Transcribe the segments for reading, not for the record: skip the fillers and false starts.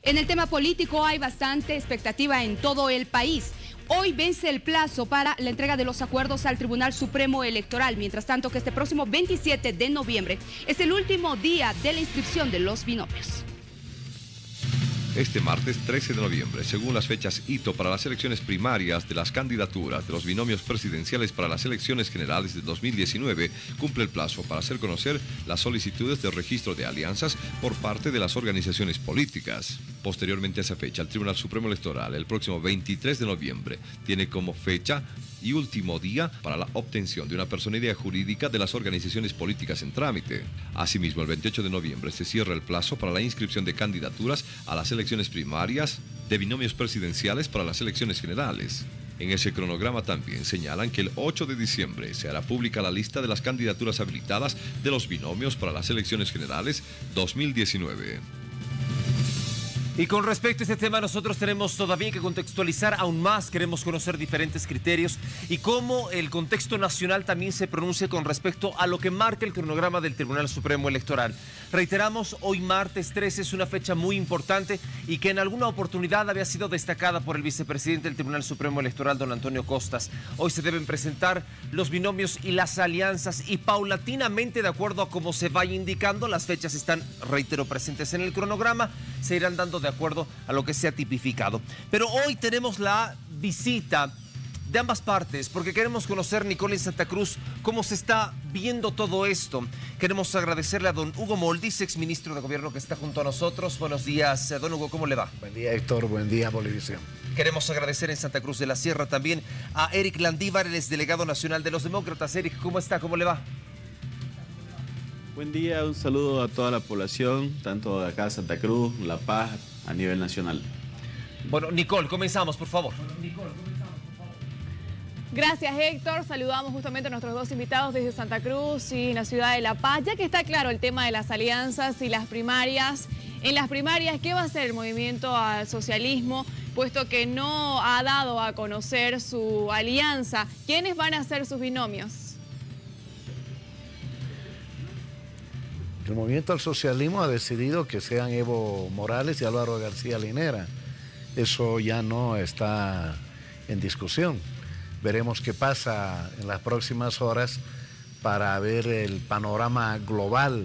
En el tema político hay bastante expectativa en todo el país. Hoy vence el plazo para la entrega de los acuerdos al Tribunal Supremo Electoral, mientras tanto que este próximo 27 de noviembre es el último día de la inscripción de los binomios. Este martes 13 de noviembre, según las fechas hito para las elecciones primarias de las candidaturas de los binomios presidenciales para las elecciones generales de 2019, cumple el plazo para hacer conocer las solicitudes de registro de alianzas por parte de las organizaciones políticas. Posteriormente a esa fecha, el Tribunal Supremo Electoral, el próximo 23 de noviembre, tiene como fecha y último día para la obtención de una personería jurídica de las organizaciones políticas en trámite. Asimismo, el 28 de noviembre se cierra el plazo para la inscripción de candidaturas a las elecciones primarias de binomios presidenciales para las elecciones generales. En ese cronograma también señalan que el 8 de diciembre se hará pública la lista de las candidaturas habilitadas de los binomios para las elecciones generales 2019. Y con respecto a este tema, nosotros tenemos todavía que contextualizar aún más. Queremos conocer diferentes criterios y cómo el contexto nacional también se pronuncia con respecto a lo que marca el cronograma del Tribunal Supremo Electoral. Reiteramos, hoy martes 13 es una fecha muy importante y que en alguna oportunidad había sido destacada por el vicepresidente del Tribunal Supremo Electoral, don Antonio Costas. Hoy se deben presentar los binomios y las alianzas y paulatinamente, de acuerdo a cómo se vaya indicando, las fechas están, reitero, presentes en el cronograma, se irán dando de acuerdo a lo que se ha tipificado. Pero hoy tenemos la visita de ambas partes, porque queremos conocer, Nicole, en Santa Cruz, cómo se está viendo todo esto. Queremos agradecerle a don Hugo Moldis, exministro de Gobierno, que está junto a nosotros. Buenos días, don Hugo, ¿cómo le va? Buen día, Héctor, buen día, Bolivisión. Queremos agradecer en Santa Cruz de la Sierra también a Eric Landívar, el exdelegado nacional de los demócratas. Eric, ¿cómo está? ¿Cómo le va? Buen día, un saludo a toda la población, tanto de acá, Santa Cruz, La Paz, a nivel nacional. Bueno, Nicole, comenzamos, por favor. Gracias, Héctor. Saludamos justamente a nuestros dos invitados desde Santa Cruz y en la ciudad de La Paz. Ya que está claro el tema de las alianzas y las primarias, en las primarias, ¿qué va a hacer el movimiento al socialismo? Puesto que no ha dado a conocer su alianza, ¿quiénes van a ser sus binomios? El movimiento al socialismo ha decidido que sean Evo Morales y Álvaro García Linera. Eso ya no está en discusión. Veremos qué pasa en las próximas horas para ver el panorama global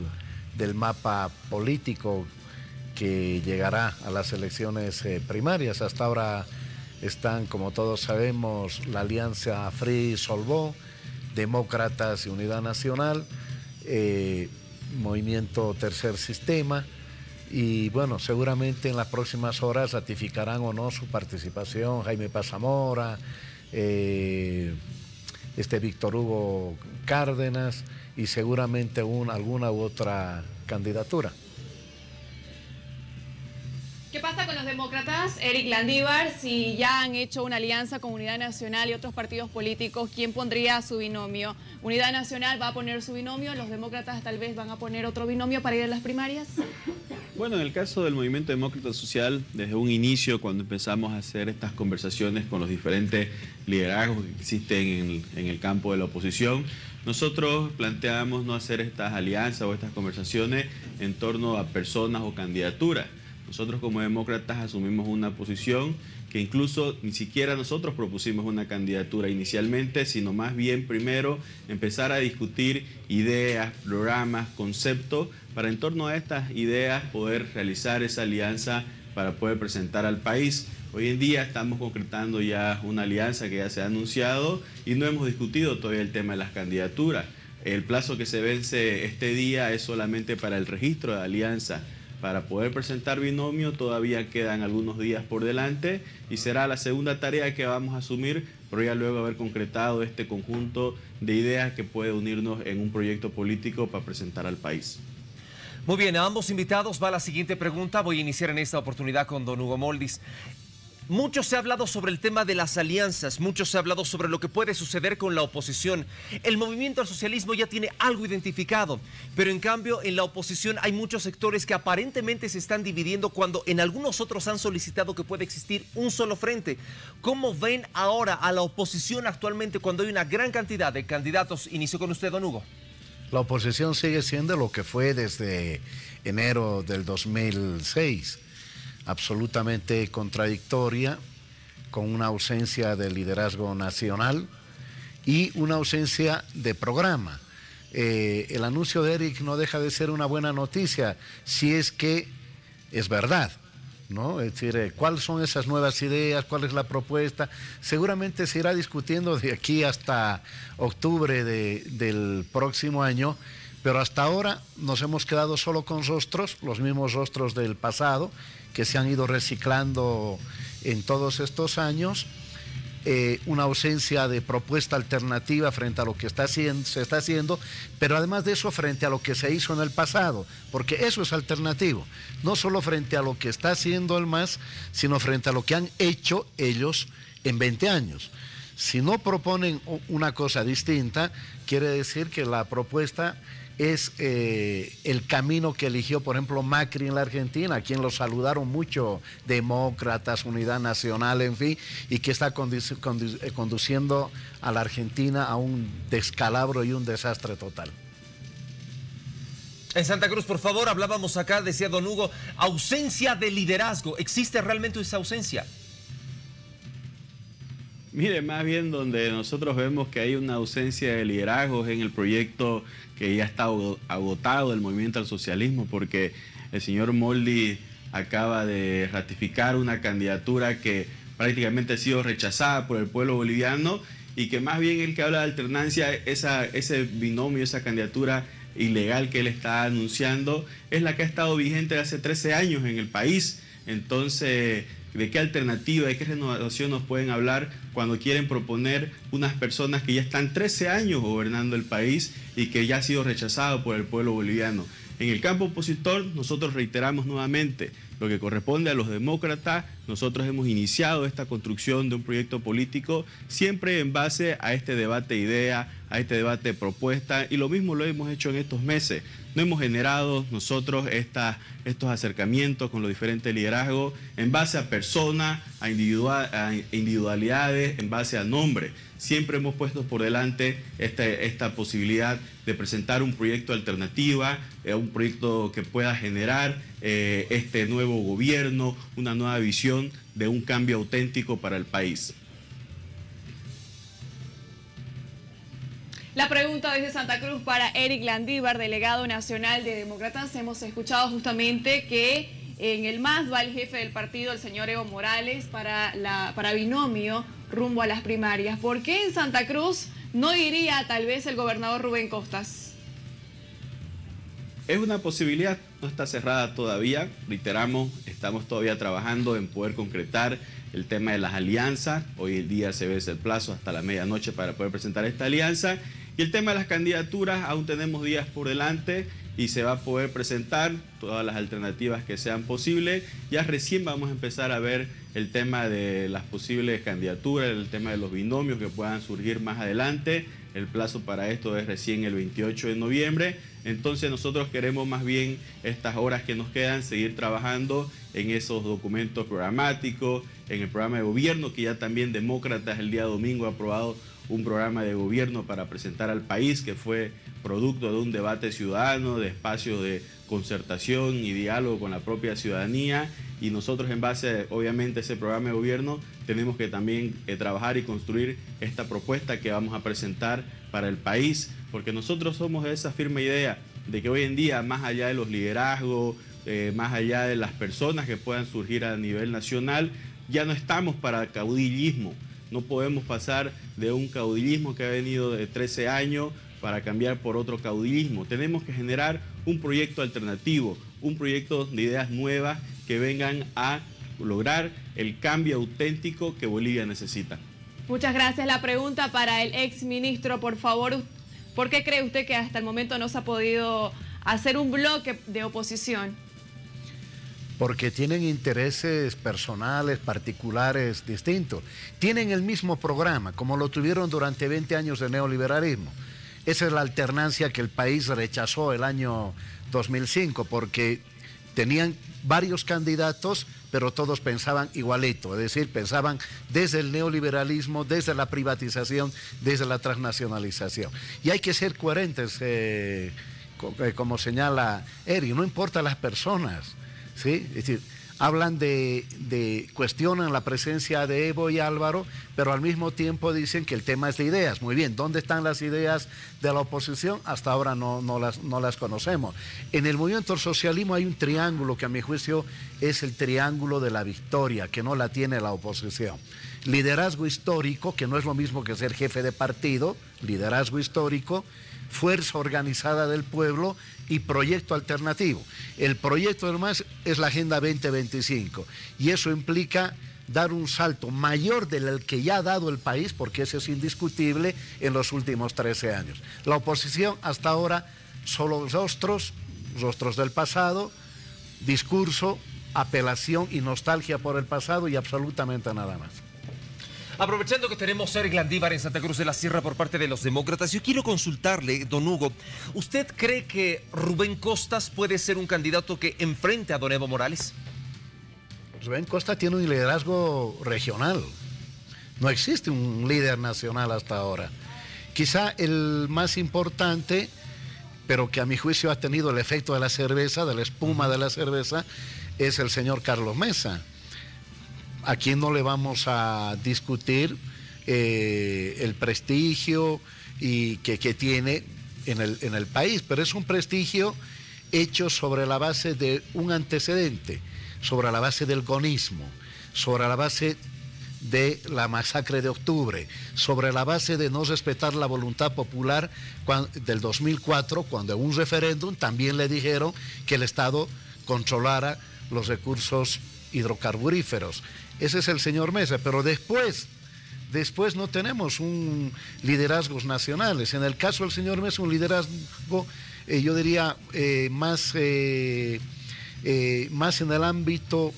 del mapa político que llegará a las elecciones primarias. Hasta ahora están, como todos sabemos, la Alianza Free-Solvó, Demócratas y Unidad Nacional, Movimiento Tercer Sistema, y bueno, seguramente en las próximas horas ratificarán o no su participación Jaime Paz Zamora, Víctor Hugo Cárdenas y seguramente alguna u otra candidatura. ¿Qué pasa con los demócratas, Eric Landívar? Si ya han hecho una alianza con Unidad Nacional y otros partidos políticos, ¿quién pondría su binomio? ¿Unidad Nacional va a poner su binomio? ¿Los demócratas tal vez van a poner otro binomio para ir a las primarias? Bueno, en el caso del Movimiento Demócrata Social, desde un inicio, cuando empezamos a hacer estas conversaciones con los diferentes liderazgos que existen en el campo de la oposición, nosotros planteamos no hacer estas alianzas o estas conversaciones en torno a personas o candidaturas. Nosotros como demócratas asumimos una posición que incluso ni siquiera nosotros propusimos una candidatura inicialmente, sino más bien primero empezar a discutir ideas, programas, conceptos, para en torno a estas ideas poder realizar esa alianza para poder presentar al país. Hoy en día estamos concretando ya una alianza que ya se ha anunciado y no hemos discutido todavía el tema de las candidaturas. El plazo que se vence este día es solamente para el registro de alianza. Para poder presentar binomio todavía quedan algunos días por delante y será la segunda tarea que vamos a asumir, pero ya luego de haber concretado este conjunto de ideas que puede unirnos en un proyecto político para presentar al país. Muy bien, a ambos invitados va la siguiente pregunta. Voy a iniciar en esta oportunidad con don Hugo Moldis. Mucho se ha hablado sobre el tema de las alianzas, mucho se ha hablado sobre lo que puede suceder con la oposición. El movimiento al socialismo ya tiene algo identificado, pero en cambio en la oposición hay muchos sectores que aparentemente se están dividiendo cuando en algunos otros han solicitado que pueda existir un solo frente. ¿Cómo ven ahora a la oposición actualmente cuando hay una gran cantidad de candidatos? Inicio con usted, don Hugo. La oposición sigue siendo lo que fue desde enero del 2006. absolutamente contradictoria, con una ausencia de liderazgo nacional y una ausencia de programa. El anuncio de Eric no deja de ser una buena noticia, si es que es verdad, ¿no? Es decir, ¿cuáles son esas nuevas ideas? ¿Cuál es la propuesta? Seguramente se irá discutiendo de aquí hasta octubre del próximo año, pero hasta ahora nos hemos quedado solo con rostros, los mismos rostros del pasado, que se han ido reciclando en todos estos años. Una ausencia de propuesta alternativa frente a lo que se está haciendo, pero además de eso frente a lo que se hizo en el pasado, porque eso es alternativo, no solo frente a lo que está haciendo el MAS, sino frente a lo que han hecho ellos en 20 años. Si no proponen una cosa distinta, quiere decir que la propuesta es el camino que eligió, por ejemplo, Macri en la Argentina, a quien lo saludaron mucho demócratas, unidad nacional, en fin, y que está conduciendo a la Argentina a un descalabro y un desastre total. En Santa Cruz, por favor, hablábamos acá, decía don Hugo, ausencia de liderazgo. ¿Existe realmente esa ausencia? Mire, más bien donde nosotros vemos que hay una ausencia de liderazgo en el proyecto que ya está agotado del movimiento al socialismo, porque el señor Moldi acaba de ratificar una candidatura que prácticamente ha sido rechazada por el pueblo boliviano, y que más bien el que habla de alternancia, ese binomio, esa candidatura ilegal que él está anunciando, es la que ha estado vigente hace 13 años en el país. Entonces, ¿de qué alternativa, de qué renovación nos pueden hablar cuando quieren proponer unas personas que ya están 13 años gobernando el país y que ya ha sido rechazado por el pueblo boliviano? En el campo opositor, nosotros reiteramos nuevamente lo que corresponde a los demócratas. Nosotros hemos iniciado esta construcción de un proyecto político siempre en base a este debate de idea, a este debate de propuesta, y lo mismo lo hemos hecho en estos meses. No hemos generado nosotros estos acercamientos con los diferentes liderazgos en base a personas, a individualidades, en base a nombres. Siempre hemos puesto por delante esta posibilidad de presentar un proyecto alternativa, un proyecto que pueda generar este nuevo gobierno, una nueva visión de un cambio auténtico para el país. La pregunta desde Santa Cruz para Eric Landívar, delegado nacional de Demócratas. Hemos escuchado justamente que en el MAS va el jefe del partido, el señor Evo Morales, para binomio rumbo a las primarias. ¿Por qué en Santa Cruz no iría tal vez el gobernador Rubén Costas? Es una posibilidad, no está cerrada todavía. Reiteramos, estamos todavía trabajando en poder concretar el tema de las alianzas. Hoy el día se vence el plazo hasta la medianoche para poder presentar esta alianza. Y el tema de las candidaturas, aún tenemos días por delante y se va a poder presentar todas las alternativas que sean posibles. Ya recién vamos a empezar a ver el tema de las posibles candidaturas, el tema de los binomios que puedan surgir más adelante. El plazo para esto es recién el 28 de noviembre. Entonces nosotros queremos más bien estas horas que nos quedan seguir trabajando en esos documentos programáticos, en el programa de gobierno, que ya también Demócratas el día domingo ha aprobado un programa de gobierno para presentar al país, que fue producto de un debate ciudadano, de espacios de concertación y diálogo con la propia ciudadanía. Y nosotros, en base, obviamente, a ese programa de gobierno, tenemos que también trabajar y construir esta propuesta que vamos a presentar para el país, porque nosotros somos de esa firme idea de que hoy en día, más allá de los liderazgos, más allá de las personas que puedan surgir a nivel nacional, ya no estamos para caudillismo. No podemos pasar de un caudillismo que ha venido de 13 años para cambiar por otro caudillismo. Tenemos que generar un proyecto alternativo, un proyecto de ideas nuevas que vengan a lograr el cambio auténtico que Bolivia necesita. Muchas gracias. La pregunta para el exministro, por favor, ¿por qué cree usted que hasta el momento no se ha podido hacer un bloque de oposición? Porque tienen intereses personales, particulares, distintos. Tienen el mismo programa, como lo tuvieron durante 20 años de neoliberalismo. Esa es la alternancia que el país rechazó el año 2005, porque tenían varios candidatos, pero todos pensaban igualito, es decir, pensaban desde el neoliberalismo, desde la privatización, desde la transnacionalización. Y hay que ser coherentes, como señala Eri, no importa las personas, ¿sí? Es decir, hablan cuestionan la presencia de Evo y Álvaro, pero al mismo tiempo dicen que el tema es de ideas. Muy bien, ¿dónde están las ideas de la oposición? Hasta ahora no las conocemos. En el movimiento socialismo hay un triángulo que a mi juicio es el triángulo de la victoria, que no la tiene la oposición. Liderazgo histórico, que no es lo mismo que ser jefe de partido, liderazgo histórico, fuerza organizada del pueblo y proyecto alternativo. El proyecto además es la Agenda 2025 y eso implica dar un salto mayor del que ya ha dado el país, porque ese es indiscutible, en los últimos 13 años. La oposición hasta ahora solo rostros del pasado, discurso, apelación y nostalgia por el pasado y absolutamente nada más. Aprovechando que tenemos a Eric Landívar en Santa Cruz de la Sierra por parte de los demócratas, yo quiero consultarle, don Hugo, ¿usted cree que Rubén Costas puede ser un candidato que enfrente a don Evo Morales? Rubén Costas tiene un liderazgo regional, no existe un líder nacional hasta ahora. Quizá el más importante, pero que a mi juicio ha tenido el efecto de la cerveza, de la espuma de la cerveza, es el señor Carlos Mesa. Aquí no le vamos a discutir el prestigio que tiene en el país, pero es un prestigio hecho sobre la base de un antecedente, sobre la base del gonismo, sobre la base de la masacre de octubre, sobre la base de no respetar la voluntad popular del 2004, cuando en un referéndum también le dijeron que el Estado controlara los recursos hidrocarburíferos. Ese es el señor Mesa, pero después no tenemos un liderazgos nacionales. En el caso del señor Mesa, un liderazgo, yo diría, más en el ámbito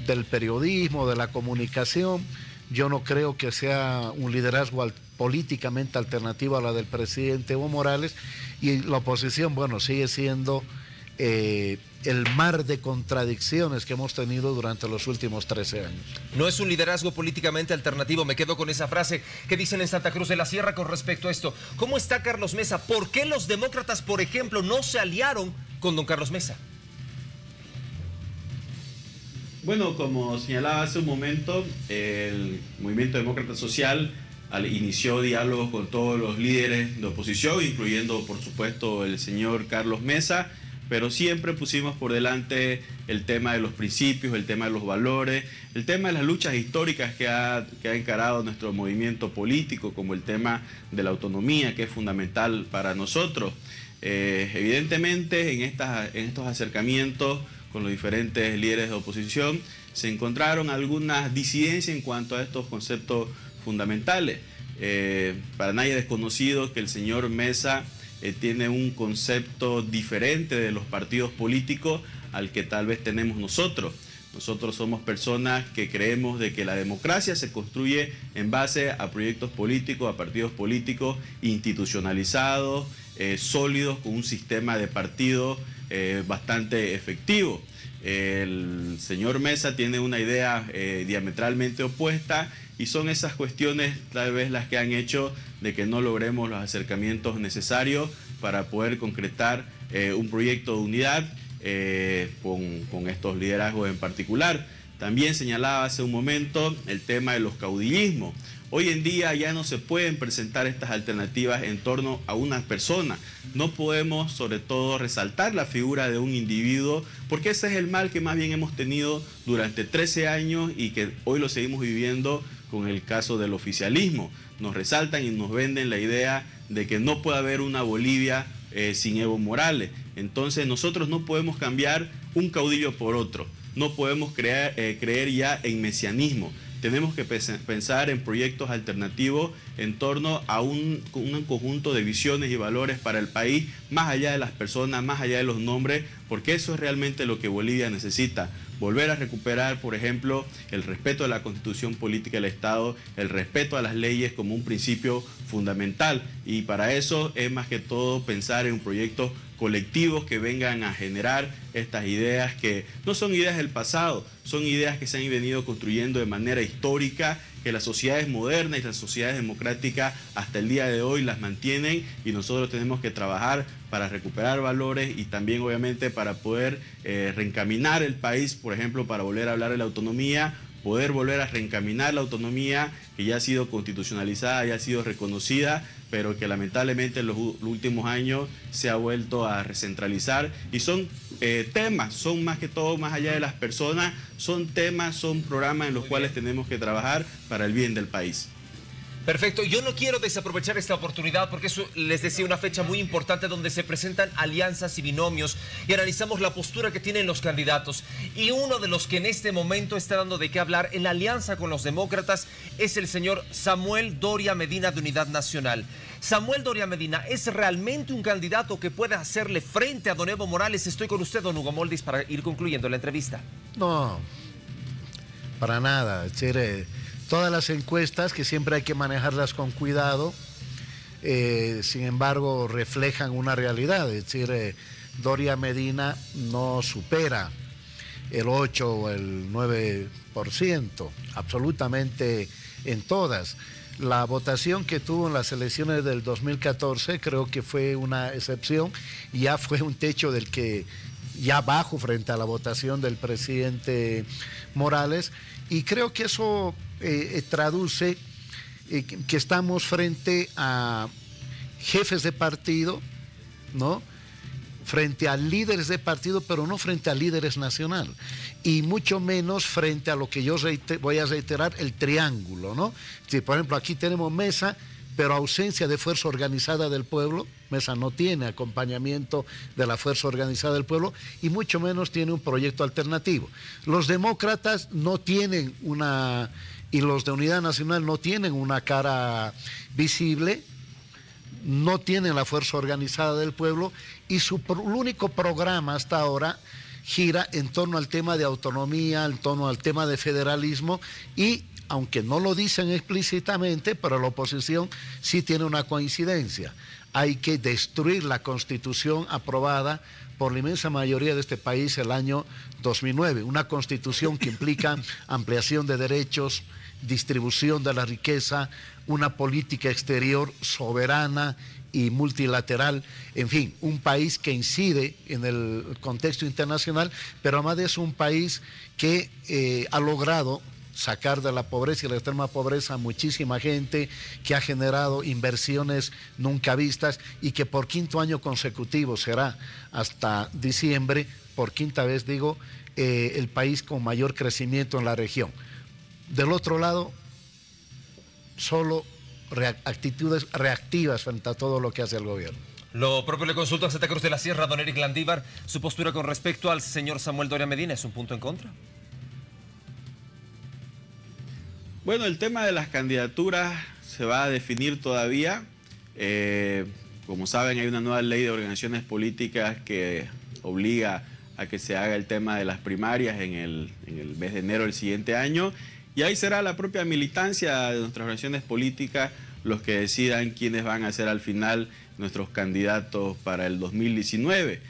del periodismo, de la comunicación. Yo no creo que sea un liderazgo políticamente alternativo a la del presidente Evo Morales, y la oposición, bueno, sigue siendo el mar de contradicciones que hemos tenido durante los últimos 13 años. No es un liderazgo políticamente alternativo, me quedo con esa frase que dicen en Santa Cruz de la Sierra con respecto a esto. ¿Cómo está Carlos Mesa? ¿Por qué los demócratas, por ejemplo, no se aliaron con don Carlos Mesa? Bueno, como señalaba hace un momento, el Movimiento Demócrata Social inició diálogos con todos los líderes de oposición, incluyendo, por supuesto, el señor Carlos Mesa, pero siempre pusimos por delante el tema de los principios, el tema de los valores, el tema de las luchas históricas que ha encarado nuestro movimiento político, como el tema de la autonomía, que es fundamental para nosotros. Evidentemente, en estos acercamientos con los diferentes líderes de oposición, se encontraron algunas disidencias en cuanto a estos conceptos fundamentales. Para nadie es desconocido que el señor Mesa tiene un concepto diferente de los partidos políticos al que tal vez tenemos nosotros. Nosotros somos personas que creemos de que la democracia se construye en base a proyectos políticos, a partidos políticos institucionalizados, sólidos, con un sistema de partidos bastante efectivo. El señor Mesa tiene una idea diametralmente opuesta, y son esas cuestiones tal vez las que han hecho de que no logremos los acercamientos necesarios para poder concretar un proyecto de unidad con estos liderazgos en particular. También señalaba hace un momento el tema de los caudillismos. Hoy en día ya no se pueden presentar estas alternativas en torno a una persona. No podemos, sobre todo, resaltar la figura de un individuo, porque ese es el mal que más bien hemos tenido durante 13 años y que hoy lo seguimos viviendo con el caso del oficialismo. Nos resaltan y nos venden la idea de que no puede haber una Bolivia sin Evo Morales. Entonces nosotros no podemos cambiar un caudillo por otro. No podemos creer ya en mesianismo. Tenemos que pensar en proyectos alternativos en torno a un conjunto de visiones y valores para el país, más allá de las personas, más allá de los nombres, porque eso es realmente lo que Bolivia necesita. Volver a recuperar, por ejemplo, el respeto a la Constitución Política del Estado, el respeto a las leyes como un principio fundamental. Y para eso es más que todo pensar en un proyecto colectivos que vengan a generar estas ideas que no son ideas del pasado, son ideas que se han venido construyendo de manera histórica, que las sociedades modernas y las sociedades democráticas hasta el día de hoy las mantienen, y nosotros tenemos que trabajar para recuperar valores y también obviamente para poder reencaminar el país, por ejemplo, para volver a hablar de la autonomía, poder volver a reencaminar la autonomía que ya ha sido constitucionalizada, ya ha sido reconocida, pero que lamentablemente en los últimos años se ha vuelto a recentralizar. Y son temas, son más que todo, más allá de las personas, son temas, son programas en los cuales tenemos que trabajar para el bien del país. Perfecto, yo no quiero desaprovechar esta oportunidad porque eso, les decía, una fecha muy importante donde se presentan alianzas y binomios y analizamos la postura que tienen los candidatos. Y uno de los que en este momento está dando de qué hablar en la alianza con los demócratas es el señor Samuel Doria Medina de Unidad Nacional. Samuel Doria Medina, ¿es realmente un candidato que pueda hacerle frente a don Evo Morales? Estoy con usted, don Hugo Moldis, para ir concluyendo la entrevista. No, para nada. Todas las encuestas, que siempre hay que manejarlas con cuidado, sin embargo reflejan una realidad. Es decir, Doria Medina no supera el 8 o el 9%, absolutamente en todas. La votación que tuvo en las elecciones del 2014 creo que fue una excepción, y ya fue un techo del que ya bajo frente a la votación del presidente Morales, y creo que eso traduce que estamos frente a jefes de partido, ¿no?, frente a líderes de partido, pero no frente a líderes nacional, y mucho menos frente a lo que yo voy a reiterar, el triángulo, ¿no? Si, por ejemplo, aquí tenemos Mesa, pero ausencia de fuerza organizada del pueblo. Mesa no tiene acompañamiento de la fuerza organizada del pueblo y mucho menos tiene un proyecto alternativo. Los demócratas no tienen una, y los de Unidad Nacional no tienen una cara visible, no tienen la fuerza organizada del pueblo, y su único programa hasta ahora gira en torno al tema de autonomía, en torno al tema de federalismo, y aunque no lo dicen explícitamente, pero la oposición sí tiene una coincidencia. Hay que destruir la Constitución aprobada por la inmensa mayoría de este país el año 2009, una Constitución que implica ampliación de derechos, distribución de la riqueza, una política exterior soberana y multilateral, en fin, un país que incide en el contexto internacional, pero además es un país que ha logrado sacar de la pobreza y la extrema pobreza a muchísima gente, que ha generado inversiones nunca vistas y que por quinto año consecutivo será hasta diciembre, por quinta vez digo, el país con mayor crecimiento en la región. Del otro lado, solo actitudes reactivas frente a todo lo que hace el gobierno. Lo propio le consulto a Santa Cruz de la Sierra, don Eric Landívar, su postura con respecto al señor Samuel Doria Medina, ¿es un punto en contra? Bueno, el tema de las candidaturas se va a definir todavía. Como saben, hay una nueva ley de organizaciones políticas que obliga a que se haga el tema de las primarias en el mes de enero del siguiente año. Y ahí será la propia militancia de nuestras organizaciones políticas los que decidan quiénes van a ser al final nuestros candidatos para el 2019.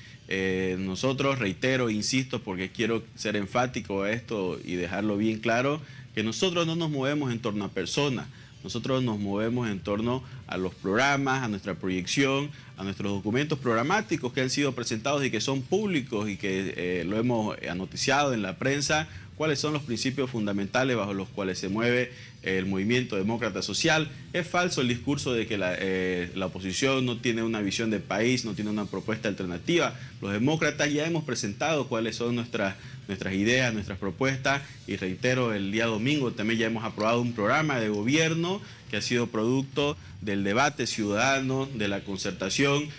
Nosotros, reitero, insisto, porque quiero ser enfático a esto y dejarlo bien claro, que nosotros no nos movemos en torno a personas, nosotros nos movemos en torno a los programas, a nuestra proyección, a nuestros documentos programáticos que han sido presentados y que son públicos y que lo hemos noticiado en la prensa, cuáles son los principios fundamentales bajo los cuales se mueve el movimiento demócrata social. Es falso el discurso de que la oposición no tiene una visión de país, no tiene una propuesta alternativa. Los demócratas ya hemos presentado cuáles son nuestras ideas, nuestras propuestas, y reitero, el día domingo también ya hemos aprobado un programa de gobierno que ha sido producto del debate ciudadano, de la concertación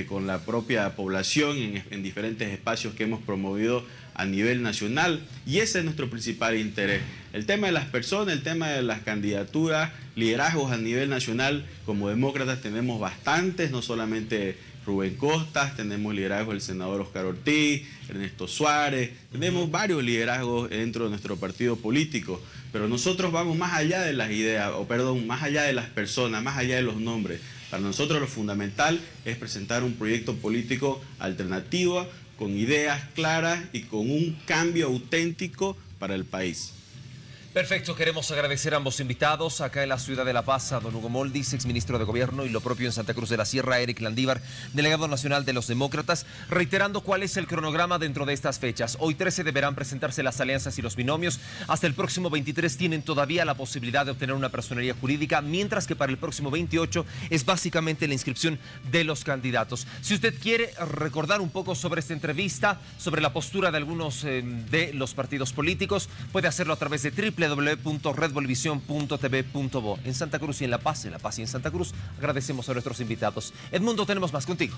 con la propia población en diferentes espacios que hemos promovido a nivel nacional, y ese es nuestro principal interés. El tema de las personas, el tema de las candidaturas, liderazgos a nivel nacional, como demócratas tenemos bastantes, no solamente Rubén Costas, tenemos liderazgo del senador Oscar Ortiz, Ernesto Suárez, tenemos varios liderazgos dentro de nuestro partido político, pero nosotros vamos más allá de las ideas, más allá de las personas, más allá de los nombres. Para nosotros lo fundamental es presentar un proyecto político alternativo, con ideas claras y con un cambio auténtico para el país. Perfecto, queremos agradecer a ambos invitados acá en la ciudad de La Paz, a don Hugo Moldis, exministro de Gobierno, y lo propio en Santa Cruz de la Sierra, Eric Landívar, delegado nacional de los Demócratas, reiterando cuál es el cronograma dentro de estas fechas. Hoy 13 deberán presentarse las alianzas y los binomios, hasta el próximo 23 tienen todavía la posibilidad de obtener una personería jurídica, mientras que para el próximo 28 es básicamente la inscripción de los candidatos. Si usted quiere recordar un poco sobre esta entrevista, sobre la postura de algunos de los partidos políticos, puede hacerlo a través de www.redbolivisión.tv.bo. En Santa Cruz y en La Paz y en Santa Cruz, agradecemos a nuestros invitados. Edmundo, tenemos más contigo.